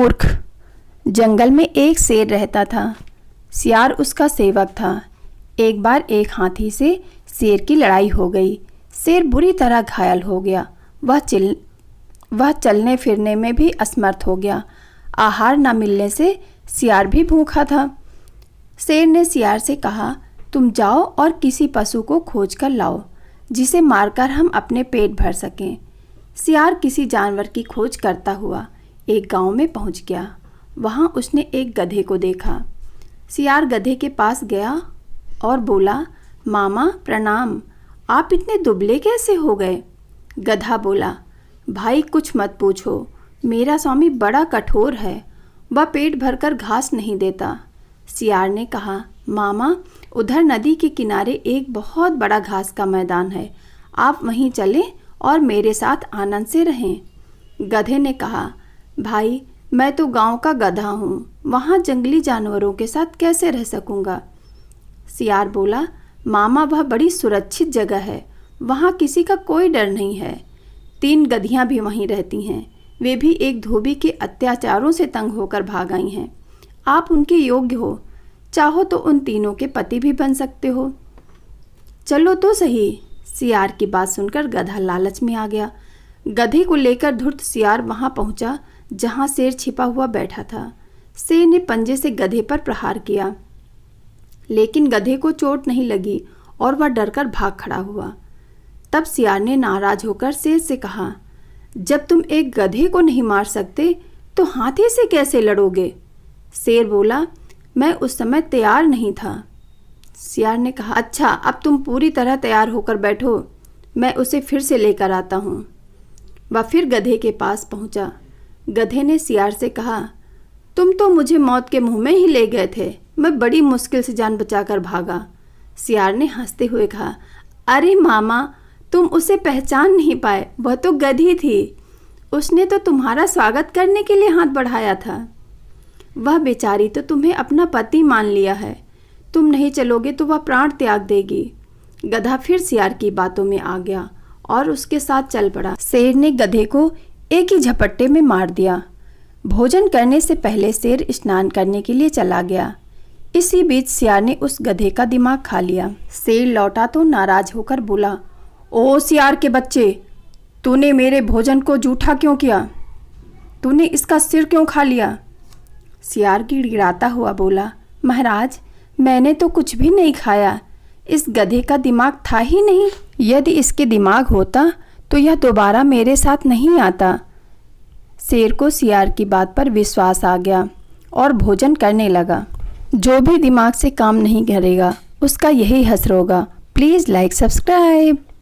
मूर्ख। जंगल में एक शेर रहता था। सियार उसका सेवक था। एक बार एक हाथी से शेर की लड़ाई हो गई। शेर बुरी तरह घायल हो गया। वह चलने फिरने में भी असमर्थ हो गया। आहार न मिलने से सियार भी भूखा था। शेर ने सियार से कहा, तुम जाओ और किसी पशु को खोज कर लाओ जिसे मारकर हम अपने पेट भर सकें। सियार किसी जानवर की खोज करता हुआ एक गांव में पहुंच गया। वहां उसने एक गधे को देखा। सियार गधे के पास गया और बोला, मामा प्रणाम, आप इतने दुबले कैसे हो गए? गधा बोला, भाई कुछ मत पूछो, मेरा स्वामी बड़ा कठोर है, वह पेट भरकर घास नहीं देता। सियार ने कहा, मामा उधर नदी के किनारे एक बहुत बड़ा घास का मैदान है, आप वहीं चलें और मेरे साथ आनंद से रहें। गधे ने कहा, भाई मैं तो गांव का गधा हूँ, वहाँ जंगली जानवरों के साथ कैसे रह सकूँगा? सियार बोला, मामा वह बड़ी सुरक्षित जगह है, वहाँ किसी का कोई डर नहीं है। 3 गधियाँ भी वहीं रहती हैं, वे भी एक धोबी के अत्याचारों से तंग होकर भाग आई हैं। आप उनके योग्य हो, चाहो तो उन तीनों के पति भी बन सकते हो। चलो तो सही। सियार की बात सुनकर गधा लालच में आ गया। गधे को लेकर धूर्त सियार वहां पहुंचा जहां शेर छिपा हुआ बैठा था। शेर ने पंजे से गधे पर प्रहार किया, लेकिन गधे को चोट नहीं लगी और वह डरकर भाग खड़ा हुआ। तब सियार ने नाराज होकर शेर से कहा, जब तुम एक गधे को नहीं मार सकते तो हाथी से कैसे लड़ोगे? शेर बोला, मैं उस समय तैयार नहीं था। सियार ने कहा, अच्छा अब तुम पूरी तरह तैयार होकर बैठो, मैं उसे फिर से लेकर आता हूँ। वह फिर गधे के पास पहुँचा। गधे ने सियार से कहा, तुम तो मुझे मौत के मुंह में ही ले गए थे, मैं बड़ी मुश्किल से जान बचाकर भागा। सियार ने हंसते हुए कहा, अरे मामा तुम उसे पहचान नहीं पाए, वह तो गधी थी, उसने तो तुम्हारा स्वागत करने के लिए हाथ बढ़ाया था। वह बेचारी तो तुम्हें अपना पति मान लिया है, तुम नहीं चलोगे तो वह प्राण त्याग देगी। गधा फिर सियार की बातों में आ गया और उसके साथ चल पड़ा। शेर ने गधे को एक ही झपट्टे में मार दिया। भोजन करने से पहले शेर स्नान करने के लिए चला गया। इसी बीच सियार ने उस गधे का दिमाग खा लिया। शेर लौटा तो नाराज होकर बोला, ओ सियार के बच्चे, तूने मेरे भोजन को जूठा क्यों किया? तूने इसका सिर क्यों खा लिया? सियार गिड़गिड़ाता हुआ बोला, महाराज मैंने तो कुछ भी नहीं खाया, इस गधे का दिमाग था ही नहीं। यदि इसके दिमाग होता तो यह दोबारा मेरे साथ नहीं आता। शेर को सियार की बात पर विश्वास आ गया और भोजन करने लगा। जो भी दिमाग से काम नहीं करेगा उसका यही हश्र होगा। Please like subscribe.